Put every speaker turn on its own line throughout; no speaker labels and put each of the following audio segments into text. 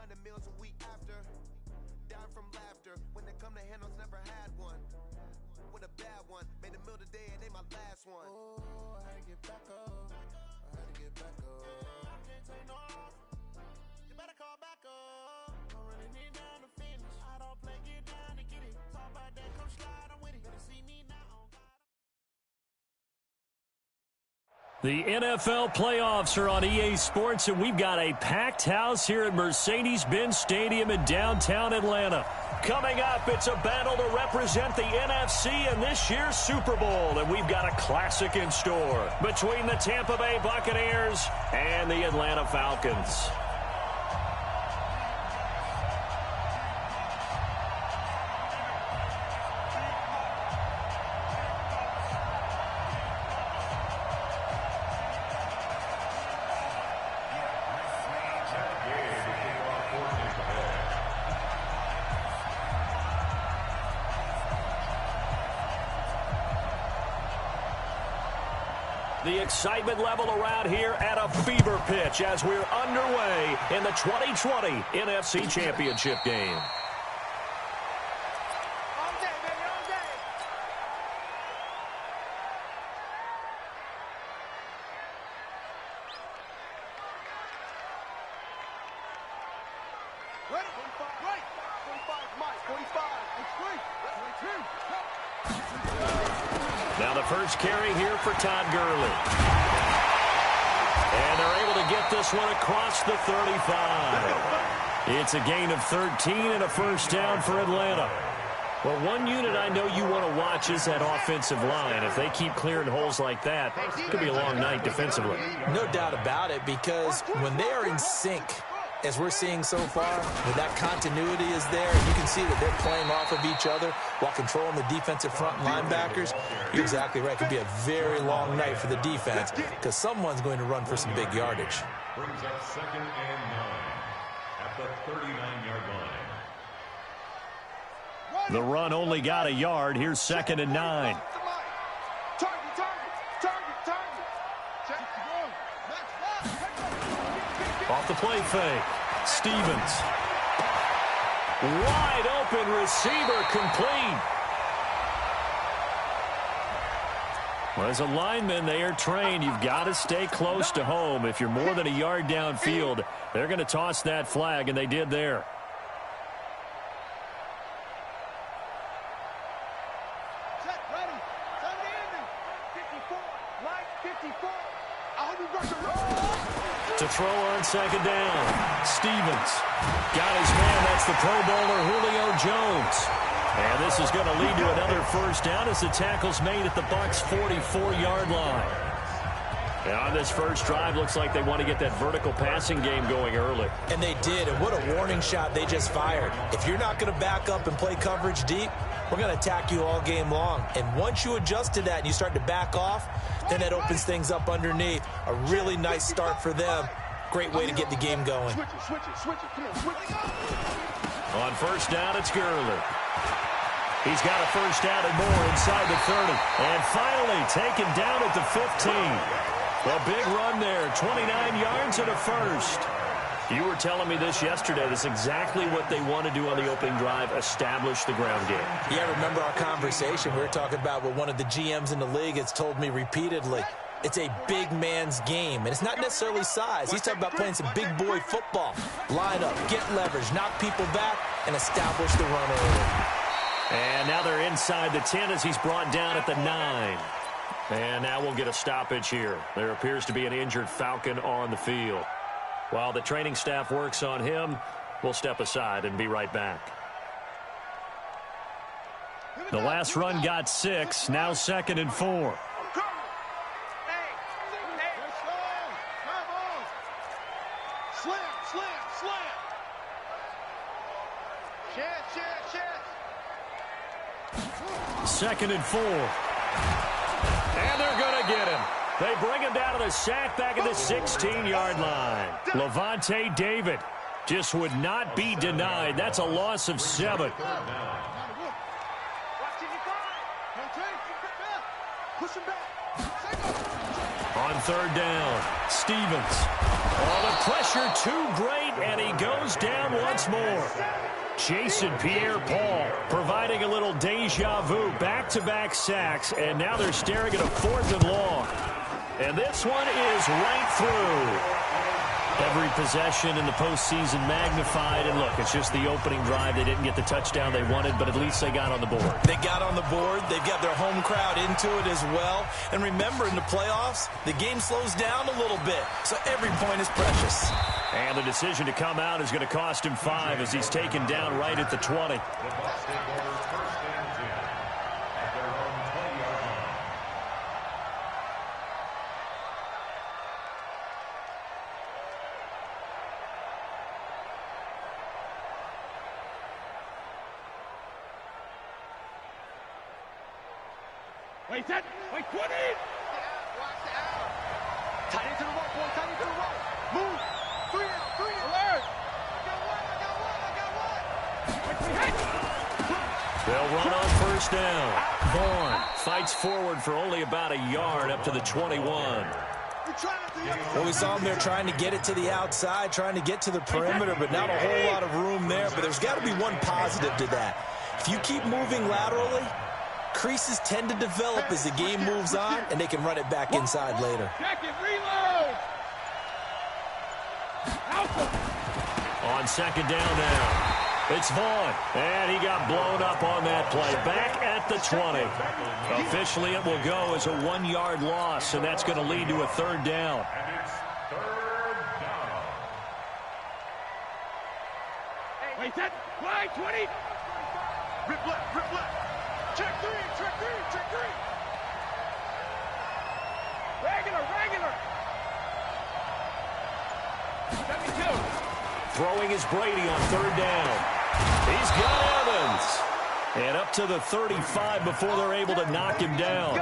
200 meals a week after. Down from laughter. When they come to handles, never had one. With a bad one. Made a meal today and they my last one. Oh, I had to get back up. I had to get back up. I can't take no loss. You better call back up. Don't really need down to finish. I don't play, get down to get it. Talk about that, come slide, I'm with it. Better see me now.
The NFL playoffs are on EA Sports, and we've got a packed house here at Mercedes-Benz Stadium in downtown Atlanta. Coming up, it's a battle to represent the NFC in this year's Super Bowl, and we've got a classic in store between the Tampa Bay Buccaneers and the Atlanta Falcons. The excitement level around here at a fever pitch as we're underway in the 2020 NFC Championship game.
All day, baby, all day. Ready? 45, right. 45, Mike. 45, it's 3. 22.
Now the first carry here for Todd Gurley. And they're able to get this one across the 35. It's a gain of 13 and a first down for Atlanta. Well, one unit I know you want to watch is that offensive line. If they keep clearing holes like that, it could be a long night defensively.
No doubt about it, because when they are in sync, as we're seeing so far, when that continuity is there, you can see that they're playing off of each other while controlling the defensive front linebackers. You're exactly right. It could be a very long night for the defense because someone's going to run for some big yardage.
Brings up 2nd and 9 at the 39-yard line.
The run only got a yard. Here's 2nd and 9. Off the play fake. Stevens. Wide open receiver complete. Well, as a lineman, they are trained. You've got to stay close to home. If you're more than a yard downfield, they're going to toss that flag, and they did there.
Set, ready. 54. Line 54.
To throw on 2nd down. Stevens got his man. That's the Pro Bowler Julio Jones. And this is going to lead to another first down as the tackle's made at the Bucs' 44-yard line. And on this first drive, looks like they want to get that vertical passing game going early.
And they did, and what a warning shot they just fired. If you're not going to back up and play coverage deep, we're going to attack you all game long. And once you adjust to that and you start to back off, then that opens things up underneath. A really nice start for them. Great way to get the game going.
On first down, it's Gurley. He's got a first down and more inside the 30. And finally taken down at the 15. A big run there, 29 yards and a first. You were telling me this yesterday. That's exactly what they want to do on the opening drive, establish the ground game.
Yeah, remember our conversation. We were talking about what one of the GMs in the league has told me repeatedly. It's a big man's game, and it's not necessarily size. He's talking about playing some big boy football. Line up, get leverage, knock people back, and establish the run early.
And now they're inside the 10 as he's brought down at the 9. And now we'll get a stoppage here. There appears to be an injured Falcon on the field. While the training staff works on him, we'll step aside and be right back. The last run got 6, now 2nd and 4. Second and 4. And they're going to get him. They bring him down to the sack back at the 16-yard line. Levante David just would not be denied. That's a loss of 7. On 3rd down, Stevens. Oh, the pressure too great, right, and he goes down once more. Jason Pierre-Paul providing a little deja vu, back-to-back sacks, and now they're staring at a 4th and long. And this one is right through. Every possession in the postseason magnified, and look, it's just the opening drive. They didn't get the touchdown they wanted, but at least they got on the board.
They got on the board. They've got their home crowd into it as well. And remember, in the playoffs, the game slows down a little bit, so every point is precious.
And the decision to come out is going to cost him 5 as he's taken down right at the 20.
Wait, set. Wait, 20. Yeah, watch out. Tight into the rope, boy. Tight into the rope. Move. 3 out. 3 out. Alert. I got one.
They'll run on first down. Vaughn fights forward for only about a yard up to the 21.
Well, we saw him there trying to get it to the outside, trying to get to the perimeter, but not a whole lot of room there. But there's got to be one positive to that. If you keep moving laterally, creases tend to develop as the game moves on, and they can run it back inside later.
Check it, reload.
On second down now, it's Vaughn, and he got blown up on that play. Back at the 20. Officially, it will go as a 1-yard loss, and that's going to lead to a 3rd down.
And it's 3rd down.
Wait, set. Wide, 20. Rip left, rip left. Check 3, check 3, check 3. Regular. 72.
Throwing is Brady on 3rd down. He's got Evans. And up to the 35 before they're able to knock him down.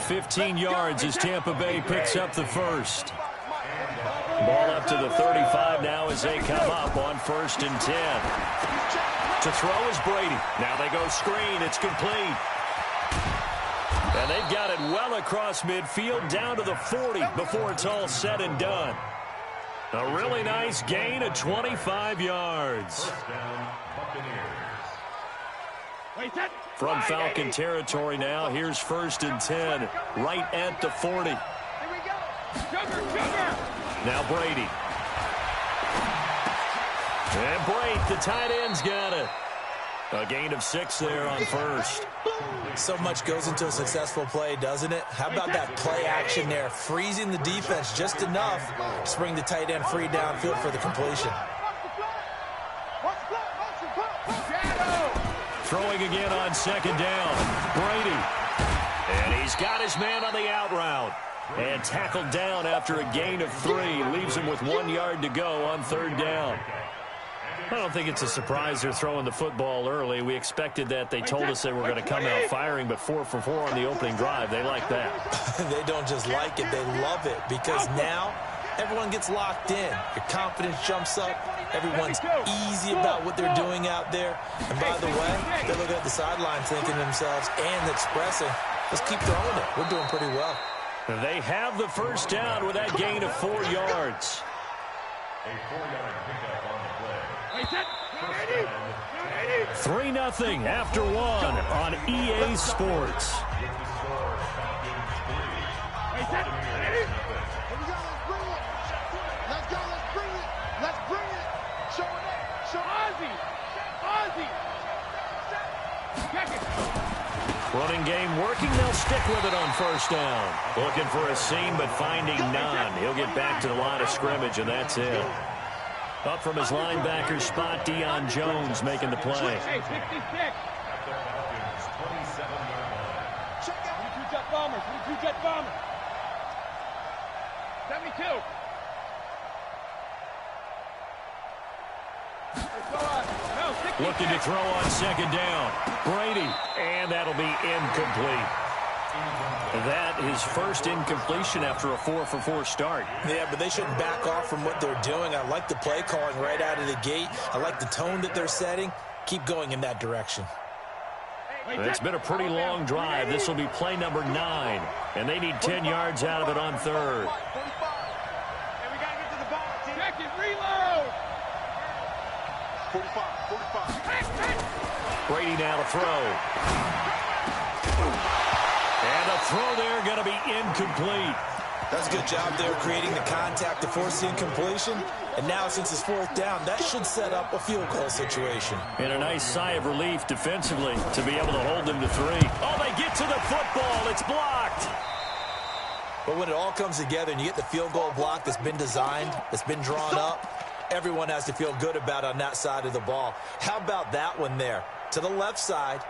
15 yards as Tampa Bay picks up the first. Ball up to the 35 now as they come up on 1st and 10. To throw is Brady. Now they go screen. It's complete. And they've got it well across midfield down to the 40 before it's all said and done. A really nice gain of 25 yards.
First down, Buccaneers.
From Falcon territory now, here's 1st and 10, right at the 40.
Here we go. Sugar.
Now Brady. And Brate, the tight end's got it. A gain of 6 there on 1st.
So much goes into a successful play, doesn't it? How about that play action there? Freezing the defense just enough to bring the tight end free downfield for the completion.
Throwing again on 2nd down. Brady. And he's got his man on the out route. And tackled down after a gain of 3. Leaves him with 1 yard to go on 3rd down. I don't think it's a surprise they're throwing the football early. We expected that. They told us they were going to come out firing, but 4 for 4 on the opening drive. They like that.
They don't just like it, they love it, because now everyone gets locked in. Your confidence jumps up. Everyone's easy about what they're doing out there. And by the way, they're looking at the sideline thinking to themselves and expressing, let's keep throwing it. We're doing pretty well.
They have the first down with that gain of 4 yards.
A 4-yard pickup on the play.
3-0 after 1 on EA Sports.
With the score, Falcons 3. Buccaneers nothing.
Let's go. Let's bring it. Show it up. Show Ozzy. Check it.
Running game working. They'll stick with it on first down. Looking for a seam, but finding none. He'll get back to the line of scrimmage, and that's it. Up from his linebacker spot, Deion Jones making the play.
Hey, 66.
At the Falcons 27-yard line.
Check out. 22 jet bombers. 72.
Looking to throw on 2nd down. Brady, and that'll be incomplete. That is first incompletion after a 4 for 4 start.
Yeah, but they shouldn't back off from what they're doing. I like the play calling right out of the gate. I like the tone that they're setting. Keep going in that direction.
It's been a pretty long drive. This will be play number 9, and they need 10 yards out of it on 3rd.
And we got to get to the ball. Check it, reload. 45.
Brady now to throw. And the throw there going to be incomplete.
That's a good job there creating the contact to force the incompletion. And now since it's fourth down, that should set up a field goal situation.
And a nice sigh of relief defensively to be able to hold them to 3. Oh, they get to the football. It's blocked.
But when it all comes together and you get the field goal block that's been designed, that's been drawn up, everyone has to feel good about on that side of the ball. How about that one there? To the left side,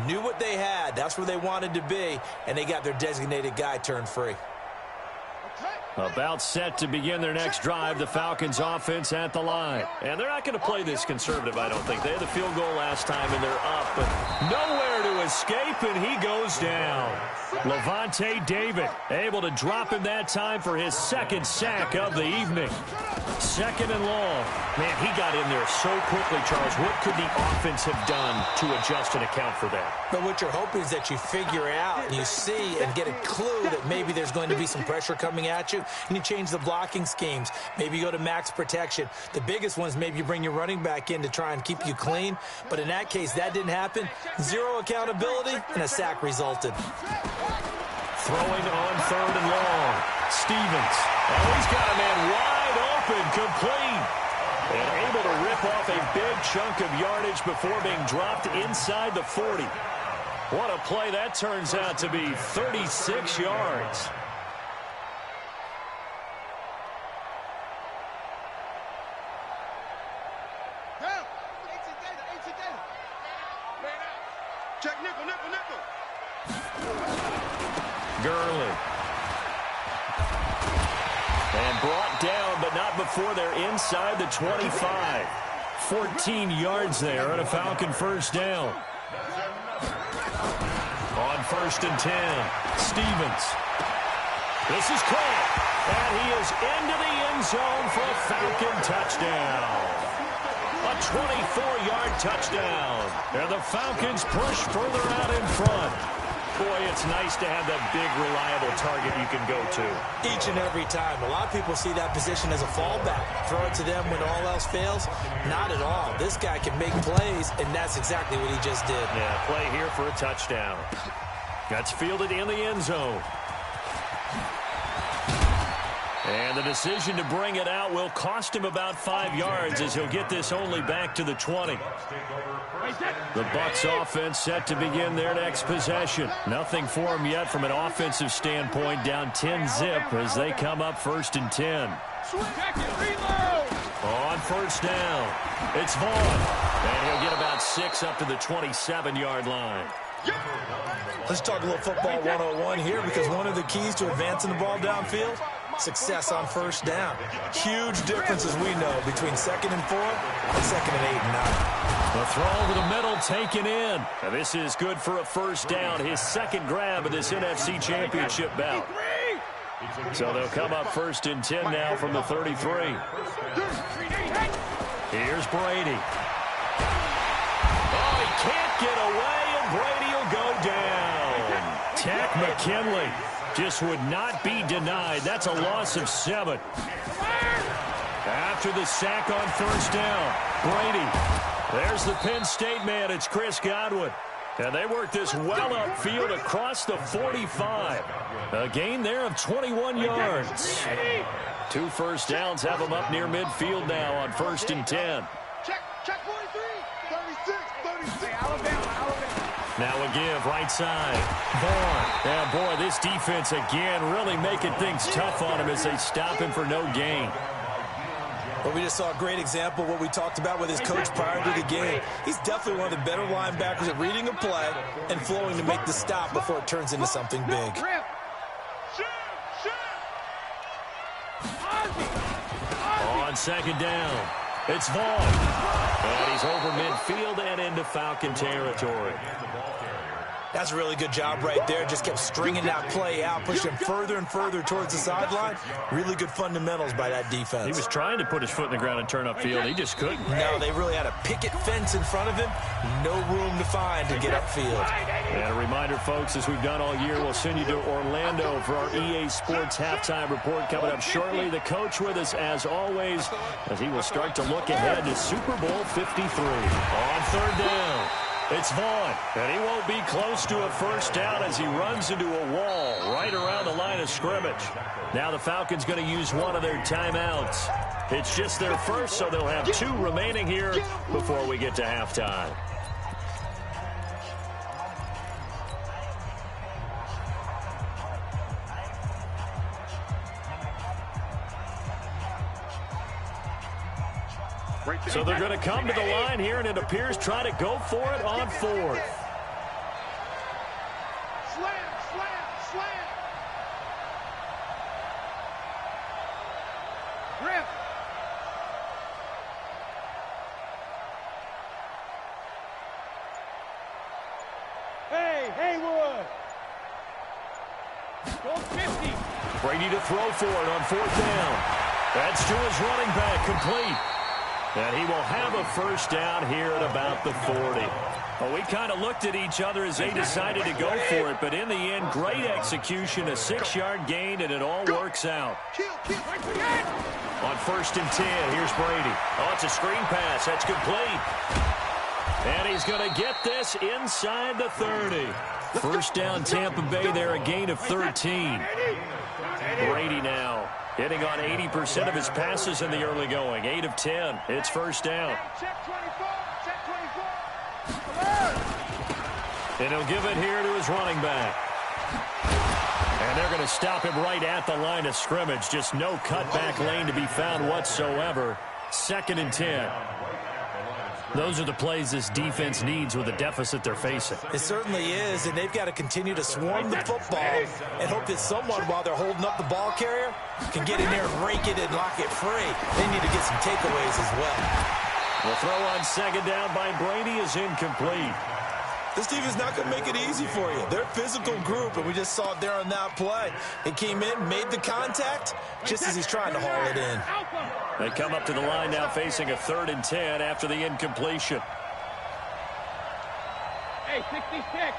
knew what they had. That's where they wanted to be, and they got their designated guy turned free.
About set to begin their next drive, the Falcons offense at the line. And they're not going to play this conservative, I don't think. They had the field goal last time, and they're up, but nowhere to escape, and he goes down. Levante David able to drop him that time for his second sack of the evening. Second and long. Man, he got in there so quickly, Charles. What could the offense have done to adjust and account for that?
But what you're hoping is that you figure out and you see and get a clue that maybe there's going to be some pressure coming at you, and you change the blocking schemes. Maybe you go to max protection. The biggest one is maybe you bring your running back in to try and keep you clean. But in that case, that didn't happen. Zero accountability, and a sack resulted.
Throwing on third and long. Stevens. Oh, he's got a man wide open, complete. And able to rip off a big chunk of yardage before being dropped inside the 40. What a play that turns out to be, 36 yards.
Check nickel.
Gurley. And brought down, but not before they're inside the 25. 14 yards there on a Falcon first down. On first and 10, Stevens. This is caught, and he is into the end zone for a Falcon touchdown. A 24-yard touchdown. And the Falcons push further out in front. Boy, it's nice to have that big, reliable target you can go to.
Each and every time. A lot of people see that position as a fallback. Throw it to them when all else fails. Not at all. This guy can make plays, and that's exactly what he just did.
Yeah, play here for a touchdown. That's fielded in the end zone. And the decision to bring it out will cost him about 5 yards as he'll get this only back to the 20. The Bucs offense set to begin their next possession. Nothing for them yet from an offensive standpoint, down 10-zip as they come up first and 10. On first down, it's Vaughn. And he'll get about 6 up to the 27-yard line.
Let's talk a little football 101 here, because one of the keys to advancing the ball downfield, success on first down. Huge difference, as we know, between 2nd and 4 and 2nd and 8 and 9.
The throw over the middle taken in. And this is good for a first down. His second grab of this NFC Championship bout. So they'll come up first and 10 now from the 33. Here's Brady. Oh, he can't get away, and Brady will go down. Tack McKinley just would not be denied. That's a loss of 7. After the sack on first down, Brady. There's the Penn State man. It's Chris Godwin. And they work this well upfield across the 45. A gain there of 21 yards. 2 first downs have them up near midfield now on first and 10.
Check 43. 36. Alabama.
Now a give, right side. Vaughn. Yeah, boy, this defense again really making things tough on him as they stop him for no gain.
Well, we just saw a great example of what we talked about with his coach prior to the game. He's definitely one of the better linebackers at reading a play and flowing to make the stop before it turns into something big.
On second down, it's Vaughn. And he's over midfield and into Falcon territory.
That's a really good job right there. Just kept stringing that play out, pushing further and further towards the sideline. Really good fundamentals by that defense.
He was trying to put his foot in the ground and turn upfield. He just couldn't.
No, they really had a picket fence in front of him. No room to find to get upfield.
And a reminder, folks, as we've done all year, we'll send you to Orlando for our EA Sports halftime report coming up shortly. The coach with us, as always, as he will start to look ahead to Super Bowl 53. On third down, it's Vaughn, and he won't be close to a first down as he runs into a wall right around the line of scrimmage. Now the Falcons going to use one of their timeouts. It's just their first, so they'll have 2 remaining here before we get to halftime. So they're going to come to the line here, and it appears try to go for it on 4th.
Slam, slam, slam. Grip. Hey, Haywood. Go 50.
Brady to throw for it on 4th down. That's to his running back, complete. And he will have a first down here at about the 40. Well, we kind of looked at each other as they decided to go for it, but in the end, great execution, a 6-yard gain, and it all works out. On 1st and 10, here's Brady. Oh, it's a screen pass. That's complete. And he's going to get this inside the 30. First down, Tampa Bay there, a gain of 13. Brady now hitting on 80% of his passes in the early going. 8 of 10. It's first down.
Check 24. Check 24.
And he'll give it here to his running back. And they're going to stop him right at the line of scrimmage. Just no cutback lane to be found whatsoever. 2nd and 10. Those are the plays this defense needs with the deficit they're facing.
It certainly is, and they've got to continue to swarm the football and hope that someone, while they're holding up the ball carrier, can get in there and rake it and lock it free. They need to get some takeaways as well.
The throw on 2nd down by Brady is incomplete.
This team is not going to make it easy for you. They're a physical group, and we just saw it there on that play. He came in, made the contact, just as he's trying to haul it in.
They come up to the line now facing a 3rd and 10 after the incompletion.
Hey, 66.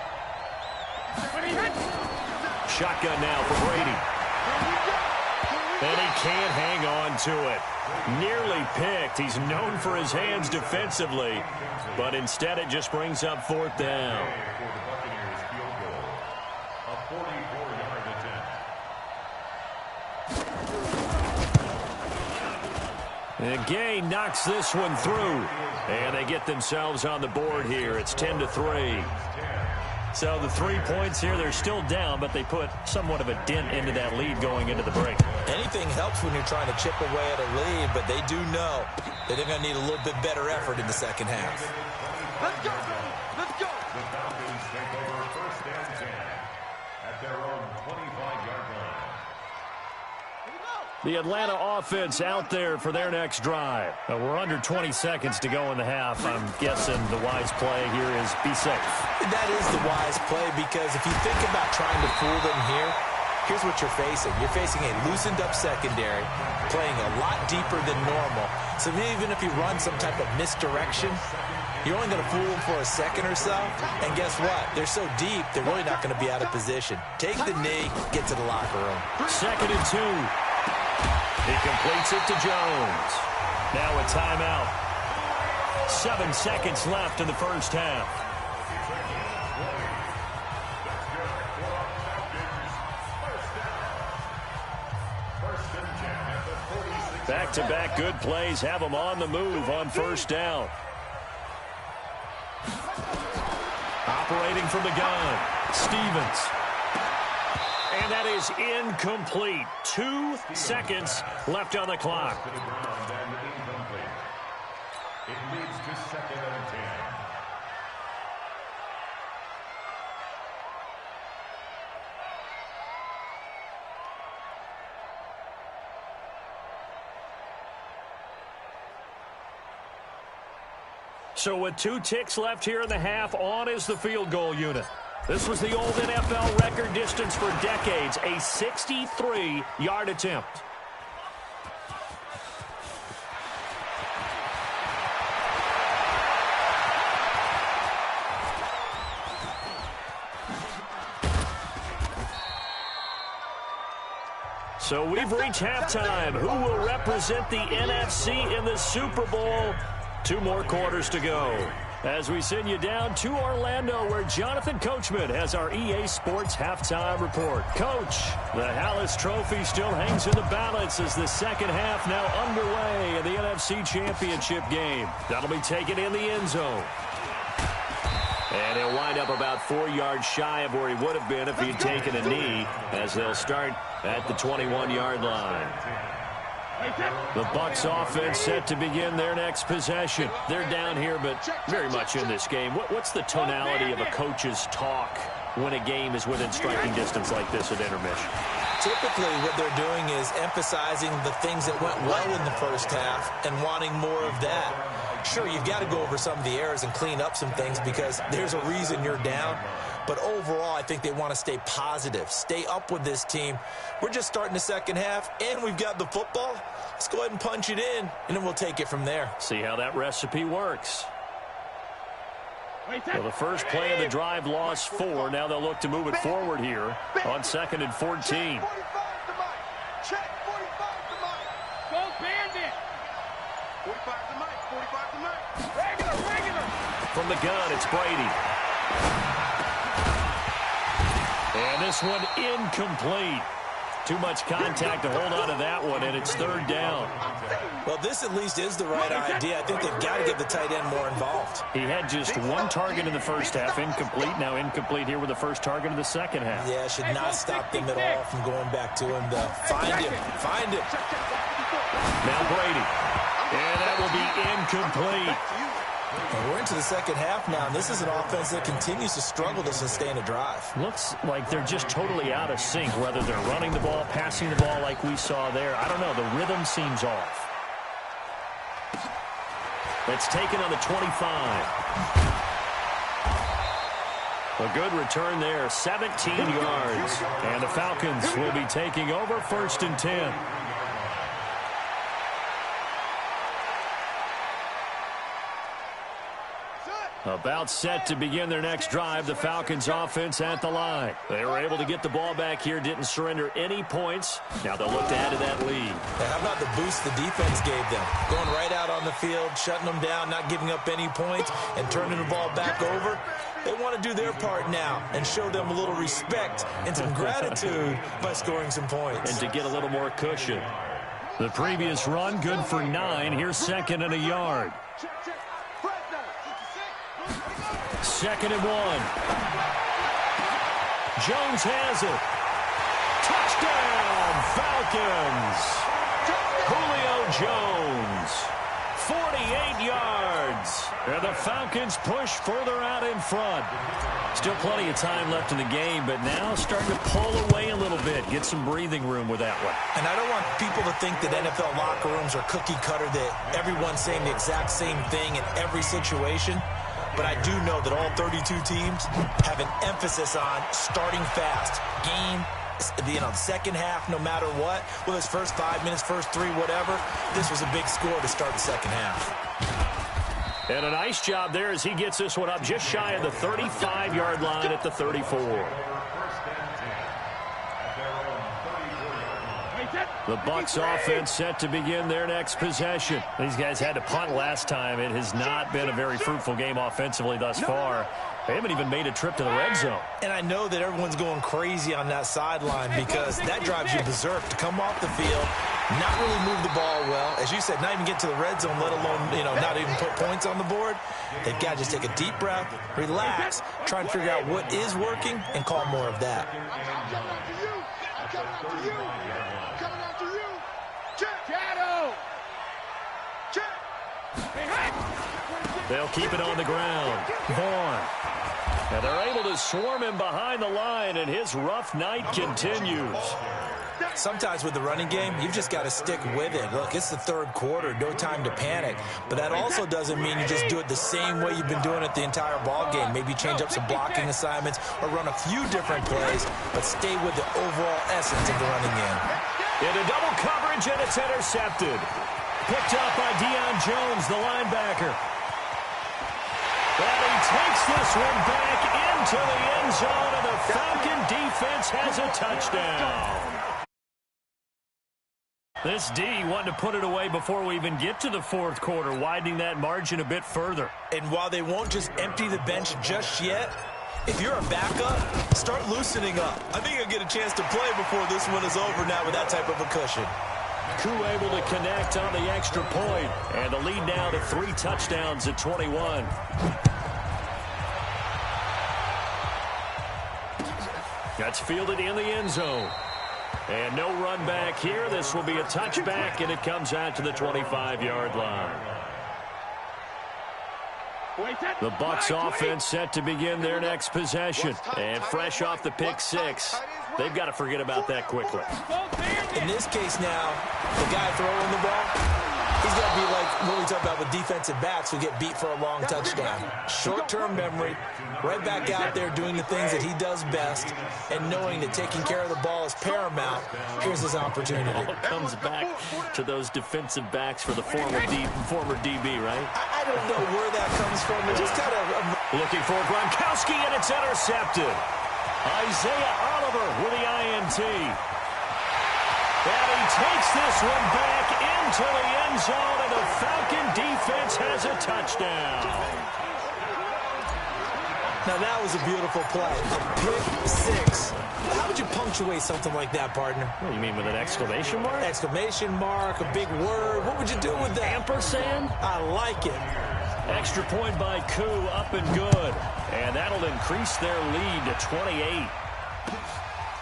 Shotgun now for Brady. And he can't hang on to it. Nearly picked. He's known for his hands defensively, but instead it just brings up 4th down.
For the Buccaneers field goal, a 44-yard attempt.
And Gay knocks this one through, and they get themselves on the board here. It's 10-3. So the 3 points here, they're still down, but they put somewhat of a dent into that lead going into the break.
Anything helps when you're trying to chip away at a lead, but they do know that they're going to need a little bit better effort in the second half.
Let's go, baby. Let's go.
The Falcons take over 1st and 10 at their own 25-yard line.
The Atlanta offense out there for their next drive. We're under 20 seconds to go in the half. I'm guessing the wise play here is be safe.
That is the wise play, because if you think about trying to fool them here, here's what you're facing. You're facing a loosened-up secondary, playing a lot deeper than normal. So even if you run some type of misdirection, you're only going to fool them for a second or so. And guess what? They're so deep, they're really not going to be out of position. Take the knee, get to the locker room.
2nd and 2. He completes it to Jones. Now a timeout. 7 seconds left in the first half. Back-to-back good plays have them on the move on 1st down. Operating from the gun, Stevens. And that is incomplete. 2 seconds left on the clock.
It leads to 2nd and 10.
So with 2 ticks left here in the half, on is the field goal unit. This was the old NFL record distance for decades, a 63-yard attempt. So we've reached halftime. Who will represent the NFC in the Super Bowl? 2 more quarters to go. As we send you down to Orlando, where Jonathan Coachman has our EA Sports Halftime Report. Coach, the Hallis Trophy still hangs in the balance as the second half now underway in the NFC Championship game. That'll be taken in the end zone. And he'll wind up about 4 yards shy of where he would have been if he'd taken a knee, as they'll start at the 21-yard line. The Bucs offense set to begin their next possession. They're down here, but very much in this game. What's the tonality of a coach's talk when a game is within striking distance like this at intermission?
Typically, what they're doing is emphasizing the things that went well in the first half and wanting more of that. Sure, you've got to go over some of the errors and clean up some things because there's a reason you're down. But overall, I think they want to stay positive, stay up with this team. We're just starting the second half, and we've got the football. Let's go ahead and punch it in, and then we'll take it from there.
See how that recipe works. Well, the first play of the drive lost 4. Now they'll look to move it forward here on 2nd and 14.
Check 45 to Mike. Go Bandit. 45 to Mike. 45 to Mike. Regular.
From the gun, it's Brady. And this one incomplete. Too much contact to hold on to that one, and it's 3rd down.
Well, this at least is the right idea. I think they've got to get the tight end more involved.
He had just 1 target in the first half, incomplete. Now incomplete here with the first target of the second half.
Yeah, it should not stop them at all from going back to him to find him.
Now Brady. And that will be incomplete.
And we're into the second half now, and this is an offense that continues to struggle to sustain a drive.
Looks like they're just totally out of sync, whether they're running the ball, passing the ball like we saw there. I don't know. The rhythm seems off. It's taken on the 25. A good return there, 17 yards. And the Falcons will be taking over 1st and 10. About set to begin their next drive, the Falcons offense at the line. They were able to get the ball back here, didn't surrender any points. Now they'll look to add to that lead.
How about the boost the defense gave them? Going right out on the field, shutting them down, not giving up any points, and turning the ball back over. They want to do their part now and show them a little respect and some gratitude by scoring some points.
And to get a little more cushion. The previous run, good for 9. Here's 2nd and a yard. 2nd and 1. Jones has it. Touchdown, Falcons. Julio Jones, 48 yards. And the Falcons push further out in front. Still plenty of time left in the game, but now starting to pull away a little bit. Get some breathing room with that one.
And I don't want people to think that NFL locker rooms are cookie cutter, that everyone's saying the exact same thing in every situation. But I do know that all 32 teams have an emphasis on starting fast. Game, the second half, no matter what. Whether it's first 5 minutes, first 3, whatever. This was a big score to start the second half.
And a nice job there as he gets this one up just shy of the 35-yard line at the 34. The Bucs offense set to begin their next possession. These guys had to punt last time. It has not been a very fruitful game offensively thus far. They haven't even made a trip to the red zone.
And I know that everyone's going crazy on that sideline because that drives you berserk to come off the field, not really move the ball well. As you said, not even get to the red zone, let alone, not even put points on the board. They've got to just take a deep breath, relax, try and figure out what is working, and call more of that.
They'll keep it on the ground. Vaughn. And they're able to swarm him behind the line, and his rough night continues.
Sometimes with the running game, you've just got to stick with it. Look, it's the third quarter, no time to panic. But that also doesn't mean you just do it the same way you've been doing it the entire ball game. Maybe change up some blocking assignments or run a few different plays, but stay with the overall essence of the running game.
Into double coverage, and it's intercepted. Picked up by Deion Jones, the linebacker. And he takes this one back into the end zone, and the Falcon defense has a touchdown. This D wanted to put it away before we even get to the fourth quarter, widening that margin a bit further.
And while they won't just empty the bench just yet, if you're a backup, start loosening up. I think you'll get a chance to play before this one is over now with that type of a cushion.
Koo able to connect on the extra point, and the lead now to 3 touchdowns at 21. That's fielded in the end zone. And no run back here. This will be a touchback, and it comes out to the 25-yard line. The Bucs offense set to begin their next possession. And fresh off the pick 6, they've got to forget about that quickly.
In this case now, the guy throwing the ball, he's got to be like what we talk about with defensive backs who get beat for a long touchdown. Short-term memory, right back out there doing the things that he does best, and knowing that taking care of the ball is paramount. Here's his opportunity.
It all comes back to those defensive backs for the former DB, right?
I don't know where that comes from. It just kind of...
Looking for Gronkowski, and it's intercepted. Isaiah Oliver with the INT. And he takes this one back into the end zone, and the Falcon defense has a touchdown.
Now, that was a beautiful play. A pick 6. How would you punctuate something like that, partner?
What do you mean, with an exclamation mark?
Exclamation mark, a big word. What would you do with that?
Ampersand?
I like it.
Extra point by Koo, up and good. And that'll increase their lead to 28.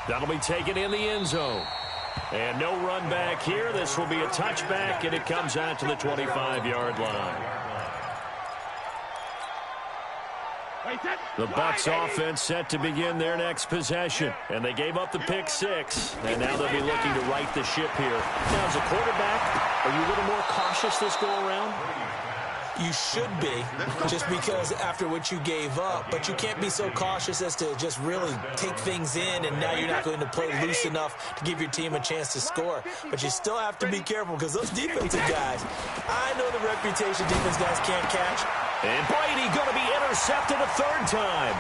That'll be taken in the end zone. And no run back here. This will be a touchback, and it comes out to the 25-yard line. The Bucs offense set to begin their next possession. And they gave up the pick 6. And now they'll be looking to right the ship here. Now, as a quarterback, are you a little more cautious this go-around?
You should be, just because after what you gave up. But you can't be so cautious as to just really take things in, and now you're not going to play loose enough to give your team a chance to score. But you still have to be careful, because those defensive guys, I know the reputation defense guys can't catch.
And Brady going to be intercepted a third time.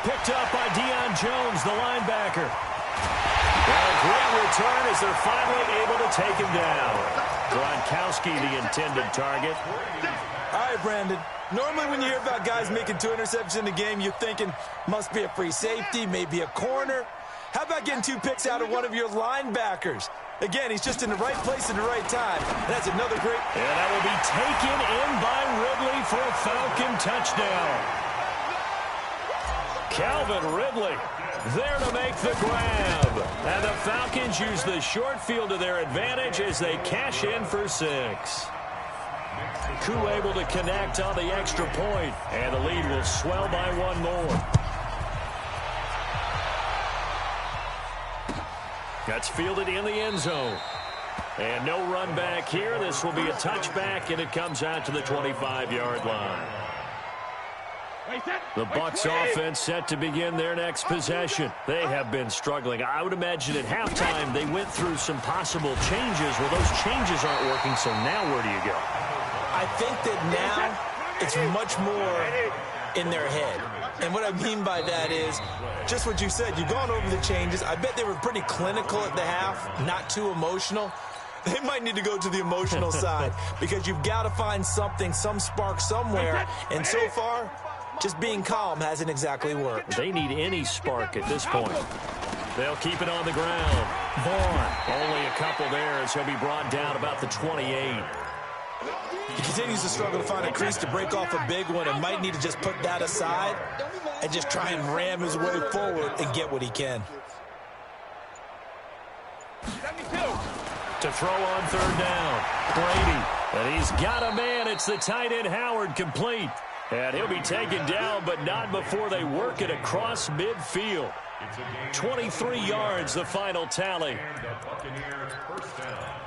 Picked up by Deion Jones, the linebacker. And a great return as they're finally able to take him down. Gronkowski, the intended target.
All right, Brandon. Normally when you hear about guys making 2 interceptions in the game, you're thinking must be a free safety, maybe a corner. How about getting 2 picks out of one of your linebackers? Again, he's just in the right place at the right time. That's another great...
And that will be taken in by Ridley for a Falcon touchdown. Calvin Ridley there to make the grab. And the Falcons use the short field to their advantage as they cash in for 6. Koo able to connect on the extra point, and the lead will swell by 1 more. That's fielded in the end zone. And no run back here. This will be a touchback, and it comes out to the 25-yard line. The Bucs offense set to begin their next possession. They have been struggling. I would imagine at halftime they went through some possible changes. Well, those changes aren't working, so now where do you go?
I think that now it's much more in their head. And what I mean by that is just what you said. You've gone over the changes. I bet they were pretty clinical at the half, not too emotional. They might need to go to the emotional side because you've got to find something, some spark somewhere. And so far, just being calm hasn't exactly worked.
They need any spark at this point. They'll keep it on the ground. Vaughn, only a couple there as he'll be brought down about the 28.
He continues to struggle to find a crease to break off a big one and might need to just put that aside and just try and ram his way forward and get what he can.
To throw on third down, Brady. And he's got a man. It's the tight end Howard, complete. And he'll be taken down, but not before they work it across midfield. 23 yards, the final tally.
And the Buccaneers first down.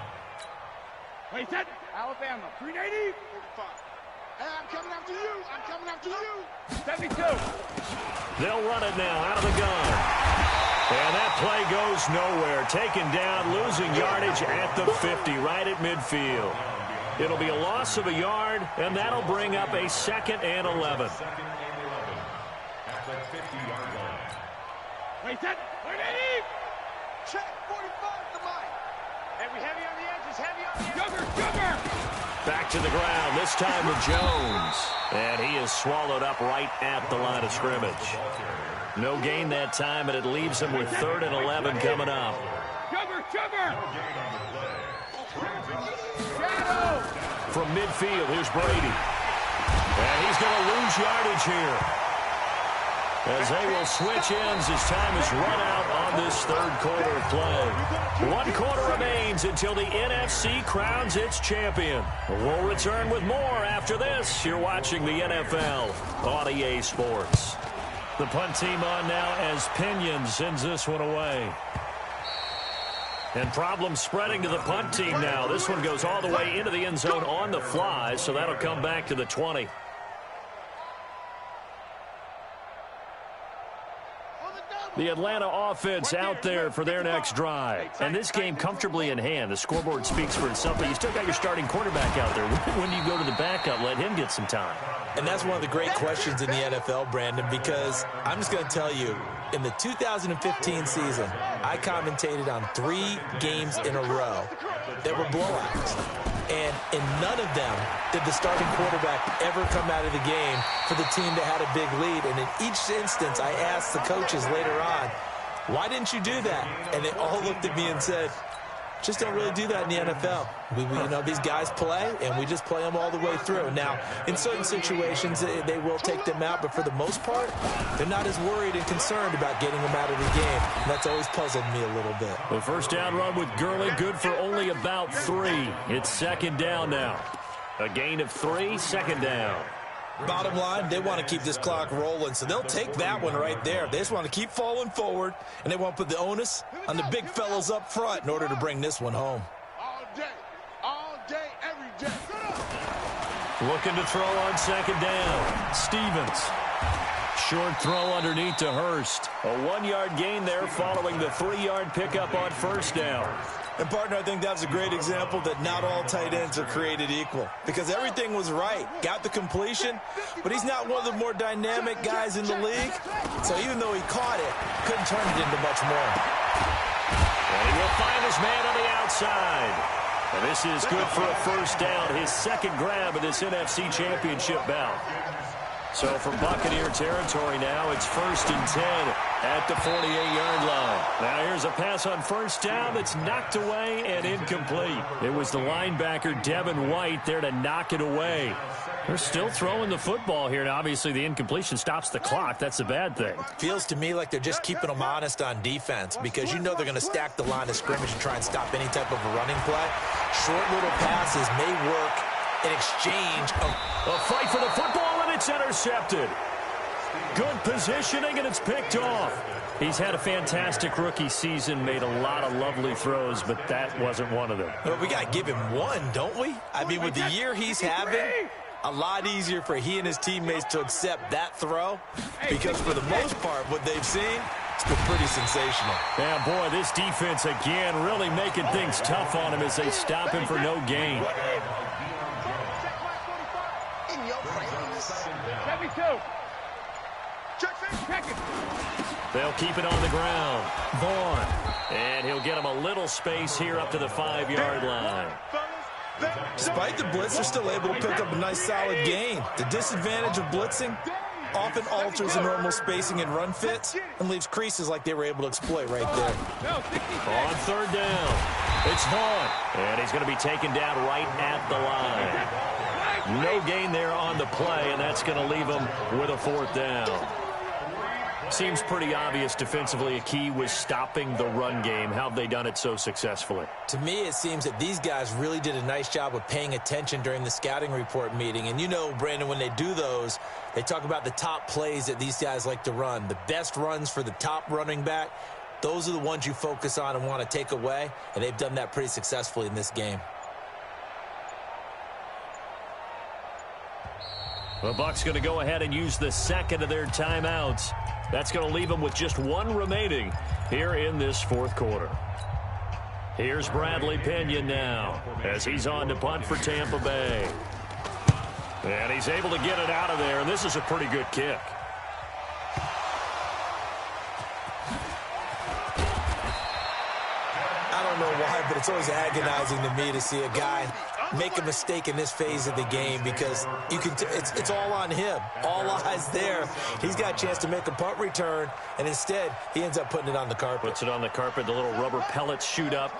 Wait, set. Alabama, 380. Hey, I'm coming after you. I'm coming after you. 72.
They'll run it now out of the gun. And that play goes nowhere. Taken down, losing yardage at the 50, right at midfield. It'll be a loss of a yard, and that'll bring up a 2nd and 11.
Second and 11 at the 50-yard line.
Wait, set. 180. Check. 45 to mine. And we heavy on the edges. Heavy on the edges. Sugar.
Back to the ground, this time with Jones. And he is swallowed up right at the line of scrimmage. No gain that time, and it leaves him with 3rd and 11 coming up.
Sugar.
Shadow. From midfield, here's Brady. And he's going to lose yardage here, as they will switch ends as time is run out on this 3rd quarter of play. 1 quarter remains until the NFC crowns its champion. We'll return with more after this. You're watching the NFL on EA Sports. The punt team on now as Pinion sends this one away. And problems spreading to the punt team now. This one goes all the way into the end zone on the fly, so that'll come back to the 20. The Atlanta offense out there for their next drive. And this game comfortably in hand. The scoreboard speaks for itself, but you still got your starting quarterback out there. When do you go to the backup? Let him get some time.
And that's one of the great questions in the NFL, Brandon, because I'm just going to tell you, in the 2015 season, I commentated on 3 games in a row that were blowouts. And in none of them did the starting quarterback ever come out of the game for the team that had a big lead. And in each instance, I asked the coaches later on, why didn't you do that? And they all looked at me and said, just don't really do that in the NFL. You know, these guys play, and we just play them all the way through. Now, in certain situations, they will take them out, but for the most part, they're not as worried and concerned about getting them out of the game. And that's always puzzled me a little bit.
The first down run with Gurley, good for only about 3. It's 2nd down now. A gain of 3, 2nd down.
Bottom line, they want to keep this clock rolling, so they'll take that one right there. They just want to keep falling forward, and they want to put the onus on the big fellas up front in order to bring this one home.
All day, every day.
Looking to throw on 2nd down. Stevens. Short throw underneath to Hurst. A 1-yard gain there following the 3-yard pickup on 1st down.
And, partner, I think that's a great example that not all tight ends are created equal, because everything was right. Got the completion, but he's not one of the more dynamic guys in the league. So even though he caught it, couldn't turn it into much more.
And he will find his man on the outside. And this is good for a 1st down, his 2nd grab of this NFC Championship bout. So from Buccaneer territory now, it's 1st and 10 at the 48-yard line. Now here's a pass on 1st down that's knocked away and incomplete. It was the linebacker, Devin White, there to knock it away. They're still throwing the football here, and obviously the incompletion stops the clock. That's a bad thing.
Feels to me like they're just keeping them honest on defense, because you know they're going to stack the line of scrimmage and try and stop any type of a running play. Short little passes may work in exchange of...
A fight for the football, and it's intercepted. Good positioning, and it's picked off. He's had a fantastic rookie season, made a lot of lovely throws, but that wasn't one of them.
Well, we got to give him one, don't we? I mean, with the year he's having, a lot easier for he and his teammates to accept that throw, because for the most part, what they've seen, it's been pretty sensational.
Yeah, boy, this defense again really making things tough on him as they stop him for no gain.
72.
They'll keep it on the ground. Vaughn. And he'll get him a little space here up to the 5-yard line.
Despite the blitz, they're still able to pick up a nice solid gain. The disadvantage of blitzing often alters the normal spacing and run fits and leaves creases like they were able to exploit right there.
On 3rd down, it's Vaughn. And he's going to be taken down right at the line. No gain there on the play, and that's going to leave him with a 4th down. Seems pretty obvious defensively a key was stopping the run game. How have they done it so successfully?
To me, it seems that these guys really did a nice job of paying attention during the scouting report meeting. And you know, Brandon, when they do those, they talk about the top plays that these guys like to run. The best runs for the top running back, those are the ones you focus on and want to take away. And they've done that pretty successfully in this game.
The Bucs going to go ahead and use the second of their timeouts. That's going to leave them with just one remaining here in this fourth quarter. Here's Bradley Pinion now as he's on to punt for Tampa Bay. And he's able to get it out of there, and this is a pretty good kick.
I don't know why, but it's always agonizing to me to see a guy make a mistake in this phase of the game because you can. It's all on him. All eyes there. He's got a chance to make a punt return, and instead he ends up putting it on the carpet.
Puts it on the carpet. The little rubber pellets shoot up.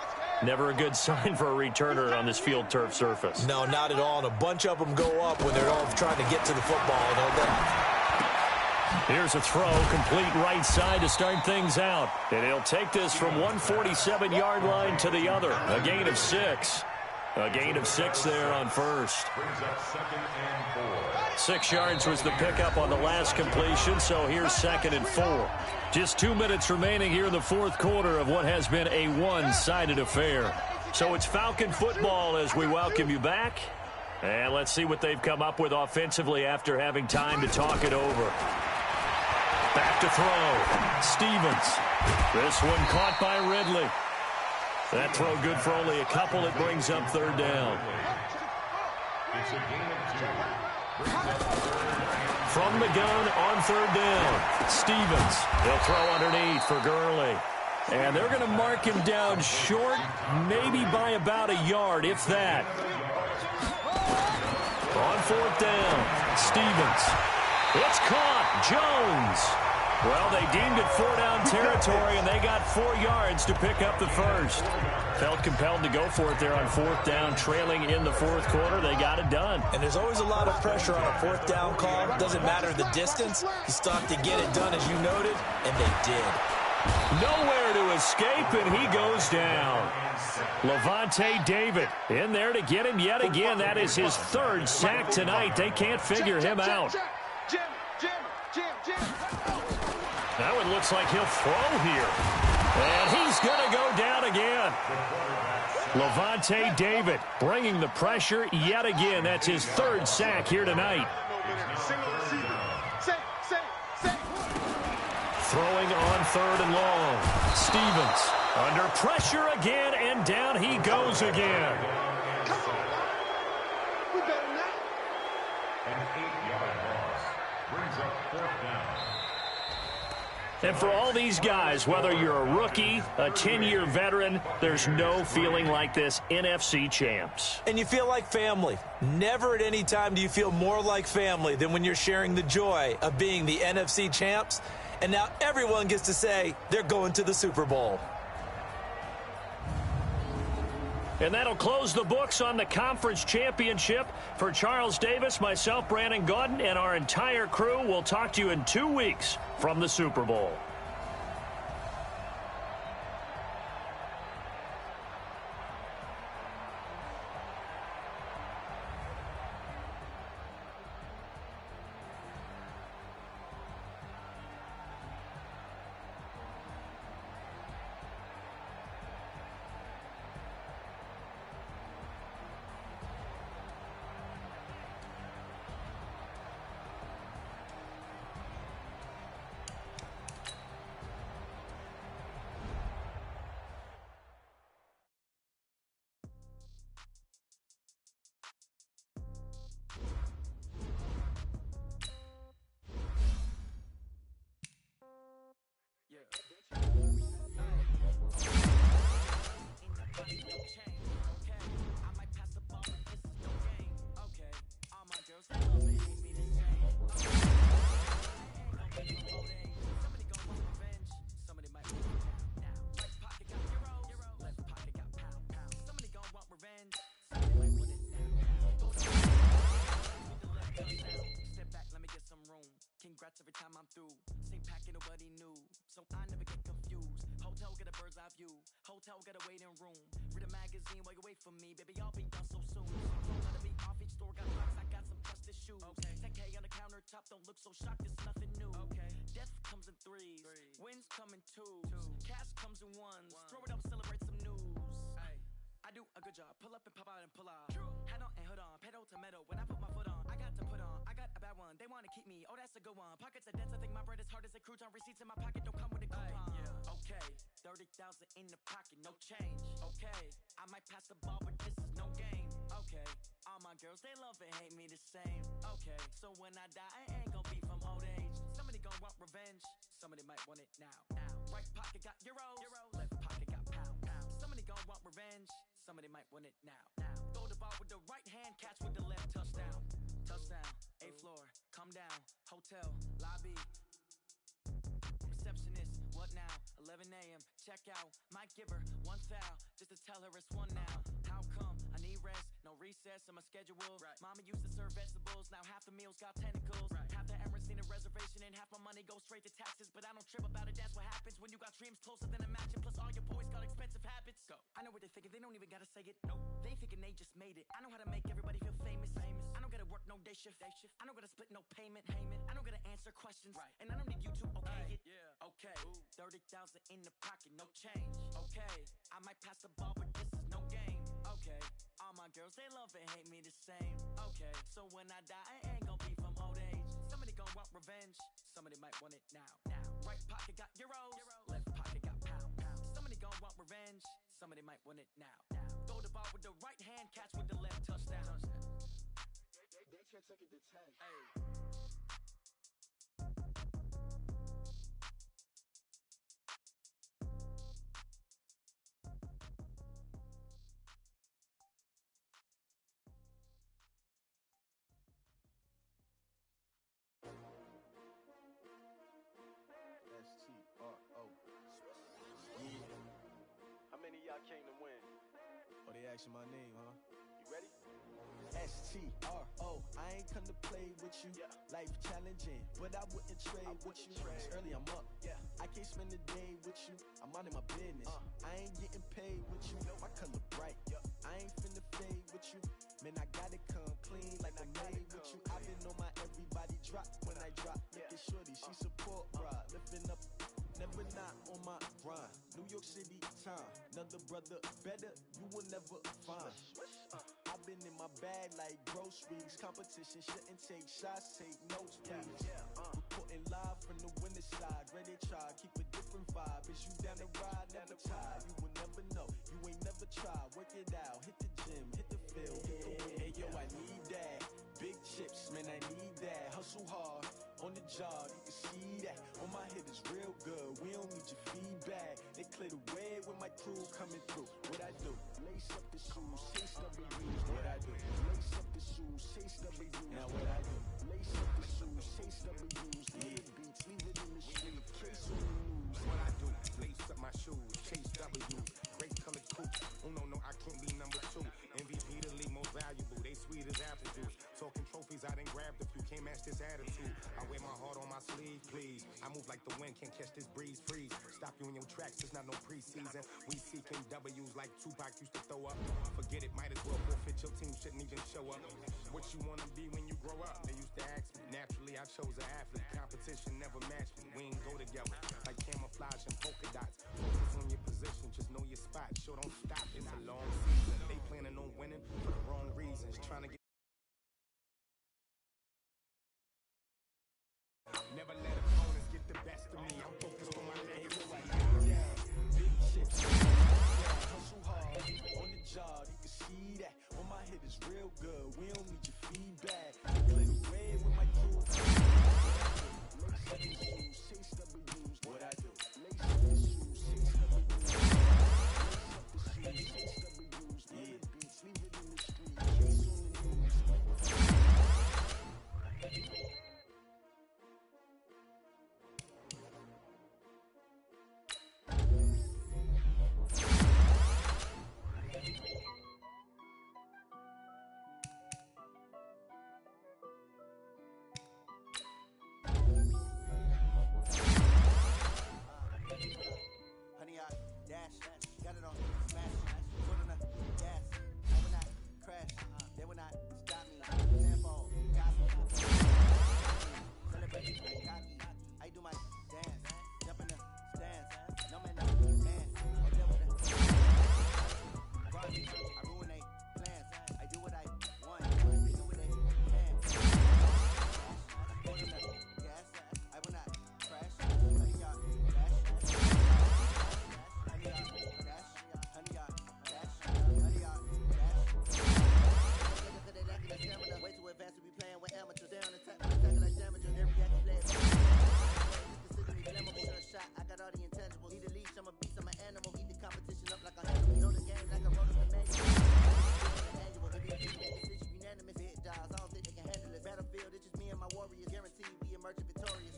Never a good sign for a returner on this field turf surface.
No, not at all. And a bunch of them go up when they're all trying to get to the football.
Here's a throw, complete right side to start things out. And he'll take this from 147-yard line to the other. A gain of 6. A gain of 6 there on first. 6 yards was the pickup on the last completion, so here's 2nd and 4. Just 2 minutes remaining here in the fourth quarter of what has been a one-sided affair. So it's Falcon football as we welcome you back. And let's see what they've come up with offensively after having time to talk it over. Back to throw. Stevens. This one caught by Ridley. That throw good for only a couple. It brings up 3rd down. From the gun on 3rd down. Stevens. He'll throw underneath for Gurley. And they're going to mark him down short, maybe by about a yard, if that. On 4th down. Stevens. It's caught. Jones. Well, they deemed it 4-down territory, and they got 4 yards to pick up the first. Felt compelled to go for it there on 4th down, trailing in the fourth quarter. They got it done.
And there's always a lot of pressure on a 4th down call. Doesn't matter the distance. You still have to get it done, as you noted, and they did.
Nowhere to escape, and he goes down. Levante David in there to get him yet again. That is his 3rd sack tonight. They can't figure him out. That one looks like he'll throw here. And he's going to go down again. Levante David bringing the pressure yet again. That's his 3rd sack here tonight. Throwing on 3rd and long. Stevens under pressure again, and down he goes again.
An 8-yard loss brings up 4th down.
And for all these guys, whether you're a rookie, a 10-year veteran, there's no feeling like this NFC champs.
And you feel like family. Never at any time do you feel more like family than when you're sharing the joy of being the NFC champs. And now everyone gets to say they're going to the Super Bowl.
And that'll close the books on the conference championship. For Charles Davis, myself, Brandon Gaudin, and our entire crew, we'll talk to you in 2 weeks from the Super Bowl.
nobody knew, so I never get confused. Hotel got a bird's eye view, hotel got a waiting room. Read a magazine while you wait for me, baby, I'll be done so soon. Gotta be off each store, got rocks, I got some trusted shoes. Okay. 10K on the countertop, don't look so shocked, it's nothing new. Okay. Death comes in threes, wins come in twos, cash comes in ones. Throw it up, celebrate some news. I do a good job, pull up and pop out and pull out. Head on and hood on, pedal to metal. When I put my foot on, I got to put on. I got a bad one, they wanna keep me, oh that's a good one. Pockets are dense, I think my bread is hard as a crouton. Receipts in my pocket don't come with a coupon. Okay, 30,000 in the pocket, no change. Okay, I might pass the ball, but this is no game. Okay, all my girls, they love and hate me the same. Okay, so when I die, I ain't gon' be from old age. Somebody gon' want revenge, somebody might want it now. Right pocket got euros, left pocket got pounds. Somebody gon' want revenge, somebody might want it now. Throw the ball with the right hand, catch with the left, touchdown. Touchdown, 8th floor, come down, hotel, lobby. Receptionist, what now? 11 a.m., check out. Might give her one foul, just to tell her it's one now. How come? I need rest, no recess in my schedule. Mama used to serve vegetables, now half the meals got tentacles. Half the Emirates need a reservation and half my money goes straight to taxes. But I don't trip about it, that's what happens when you got dreams closer than a mansion. Plus all your boys got expensive habits. Go. I know what they're thinking, they don't even gotta say it. Nope. They thinking they just made it. I know how to make everybody feel famous. I don't gotta work no day shift. I don't gotta split no payment. I don't gotta answer questions. And I don't need you to okay it. Okay, 30,000 in the pocket, no change. Okay, I might pass the ball, but this is no game. Okay, all my girls, they love and hate me the same. Okay, so when I die, I ain't gon' be from old age. Somebody gon' want revenge, somebody might want it now. Right pocket got euros, left pocket got pounds. Somebody gon' want revenge, somebody might want it now. Throw the ball with the right hand, catch with the left, touchdown.
They can't take it to 10.
Hey.
S-T-R-O. Yeah. How many of y'all came to win?
Oh, they asking my name, huh?
You ready?
S-T-R-O. I ain't come to play with you. Life challenging, but I wouldn't trade with you. It's early, I'm up. I can't spend a day with you. I'm minding my business. I ain't getting paid with you. My color bright. I ain't finna fade with you. Man, I gotta come clean like I made with you. I've been on my everybody drop when I drop. Look at shorty, she support ride. Lifting up, never not on my grind. New York City time, another brother better, you will never find. I've been in my bag like groceries. Competition shouldn't take shots, take notes, please. Reporting live from the winter side. Ready to try, keep a different vibe. Is you down the ride, never tired. You will never know, you ain't never tried. Work it out, hit the gym, hit the field. Hey yo, I need that. Big chips, man, I need that. Hustle hard, on the job, you can see that. On my head is real good, we don't need your feedback. They clear the way when my crew coming through. What I do? Lace up the shoes, chase W's. What I do? Lace up the shoes, chase W's. Now what I do? Lace up the shoes, chase W's. Leave the beats, leave it in the street, chase on the news.
What I do? Lace up my shoes, chase W's. Great color coupe. Oh no, I can't be number 2. MVP the league most valuable. They sweet as apple juice. Talking trophies, I done grabbed a few. Can't match this attitude. I wear my heart on my sleeve, please. I move like the wind, can't catch this breeze. Freeze. Stop you in your tracks. It's not no preseason. We seeking W's like Tupac used to throw up. Forget it, might as well forfeit. Your team shouldn't even show up. What you wanna be when you grow up? They used to ask me. Naturally, I chose an athlete. Competition never matched me. We ain't go together like camouflage and polka dots. Focus on your position, just know your spot. Sure, don't stop. It's a long season. They planning on winning for the wrong reasons. Trying to get. Never let opponents get the best of me. I'm focused on my legacy.
Big chips, hustle hard, on the job, you can see that. On my head is real good, we don't need your feedback. Play the way with my crew. Lace up the shoes, chase W's. What I do? Lace up the shoes, chase W's. Lace up the shoes, chase W's. Leave the beats, leave it in the street, chase on the news.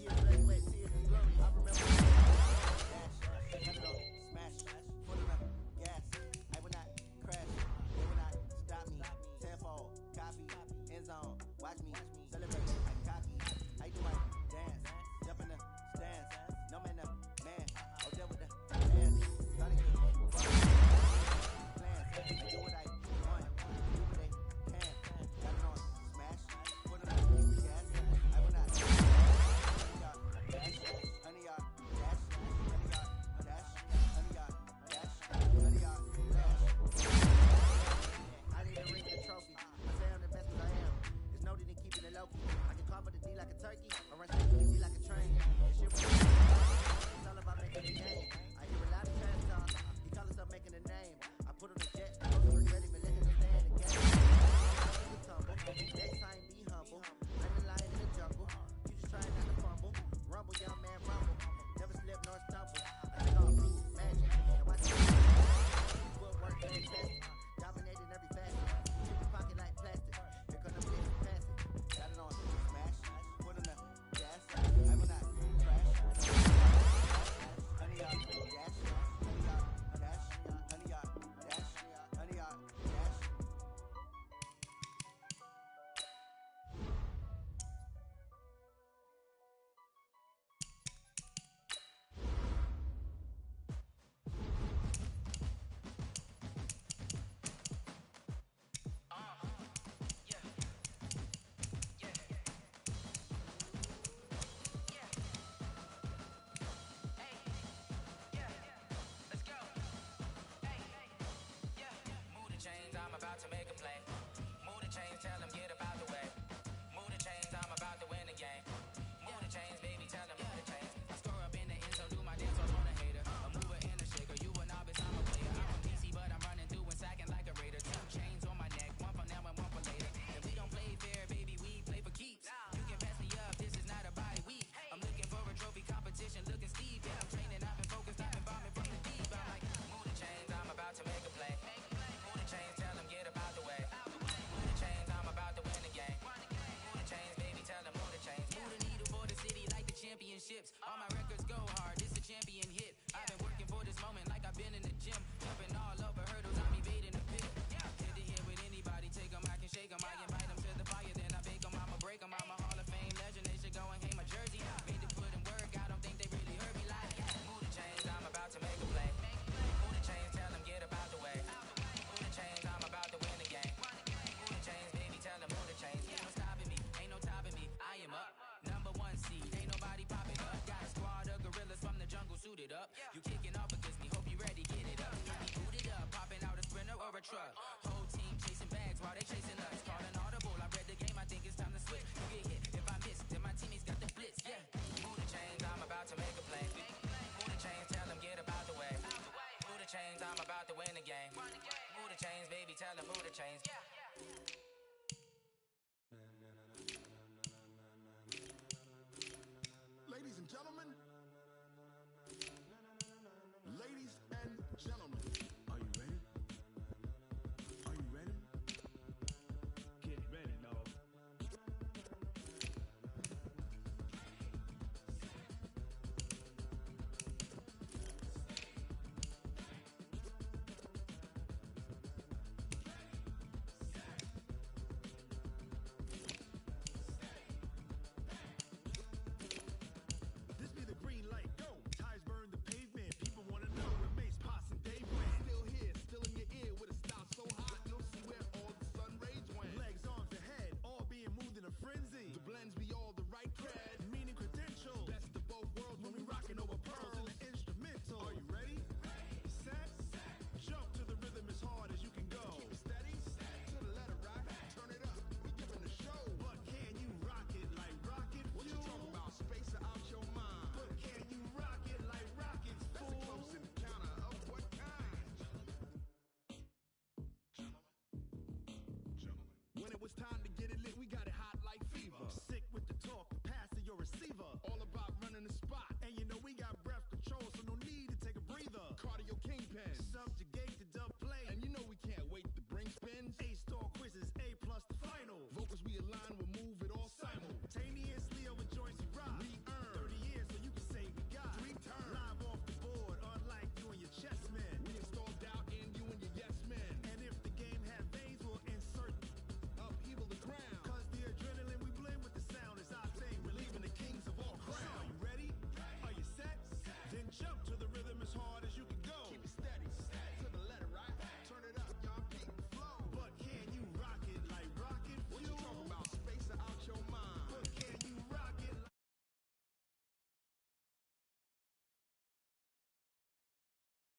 Years red, wet, tears is glory. I remember dash, cut it off, smash, foot on the gas. I will not crash, they will not stop me. Tenfold, copy, end zone, watch me celebrate. I cocky, I do my dance, jump in the stands. No man, the man, oh there with the hands. Starting to plans. I do what I want, do what they can. Got it on, smash, foot on the gas. I will not dash, honey yard, dash, honey yard, dash, honey yard, dash, honey yard, dash. I need to ring the trophy. I say I'm the best as I am. It's noted in keeping it low key. I can carve with the D like a turkey, or run straight to the D like a train. This shit was it's all about making a game. I hear a lot of trash talk. He call himself making a name. I put on the jet, I don't regret it, but let him stay in the game. Next time be humble. I'm the lion in the jungle. You just trying not to fumble. Rumble, young man, rumble. Never slip nor stumble. I take all blue magic. And watch it. Footwork fantastic. Dominating every facet. Keep your pocket like plastic. Here come the blitz, pass it. Got it on, smash. Put on the gas. I will not crash. Honey yard, dash. Honey yard, dash. Honey yard, dash. Honey yard, dash.
Move the chains, I'm about to make a play. Move the chains, tell them get up out the way. Move the chains, I'm about to win the game. Move the chains, baby, tell them move the chains. I score up in the end zone, do my dance on a hater. A mover and a shaker, you a novice, I'm a player. I'm from DC, but I'm running through and sacking like a raider. 2 chains on my neck, one for now and one for later. If we don't play fair, baby, we play for keeps. You can pass me up, this is not a bye week. I'm looking for a trophy competition, looking Steve. Yeah, I'm training, I've been focused, I've been bombing from the deep. I'm like, move the chains, I'm about to make a play. Move the chains, tell them get up out the way. Move the chains, I'm about to win the game. Move the chains, baby, tell them move the chains. Move the needle for the city like the championships. All my records go hard, it's a champion hit. I've been working for this moment like I've been in the gym. Jumping all over hurdles, I'm evading the pit. Head to head with anybody, take them, I can shake them. I invite them to the fire, then I bake them. I'ma break them, I'm a Hall of Fame legend. They should go and hang my jersey. Made to put in work, I don't think they really heard me like. Move the chains, I'm about to make a play. Move the chains, tell them get up out the way. Move the chains, I'm about to win the game. Move the chains, baby, tell them move the chains. Ain't no stopping me, ain't no topping me. I am up, number 1 seed, ain't nobody popping up. Got a squad of gorillas from the jungle suited up. You kicking off against me, hope you ready, get it up. Get me booted up, popping out a sprinter or a truck. Whole team chasing bags while they chasing us. Calling audible, I read the game, I think it's time to switch. You get hit, if I miss, then my teammates got the blitz, yeah. Move the chains, I'm about to make a play. Move the chains, tell them get up out the way. Move the chains, I'm about to win the game. Move the chains, baby, tell them move the chains.
Ladies and gentlemen. Ladies and gentlemen. Are you ready? Are you ready?
Get ready, dog.
This be the green light, go. Tires burn the pavement. People wanna know where Mace, Posse, and Dave went. Still here, still in your ear with a style so hot. You'll see where all the sun rays went. Legs, arms, and head, all being moved in a frenzy. The blends be all the right cred, meaning credentials. Best of both worlds when we rockin' over pearls in the instrumental. Are you ready? Set, jump to the rhythm as hard as you can go. Keep it steady, to the letter rock. Turn it up, we giving the show. But can you rock it like rocket fuel? What you talking about? Space out your mind. But can you rock it like rockets, fool? That's a close encounter of what kind? When it was time to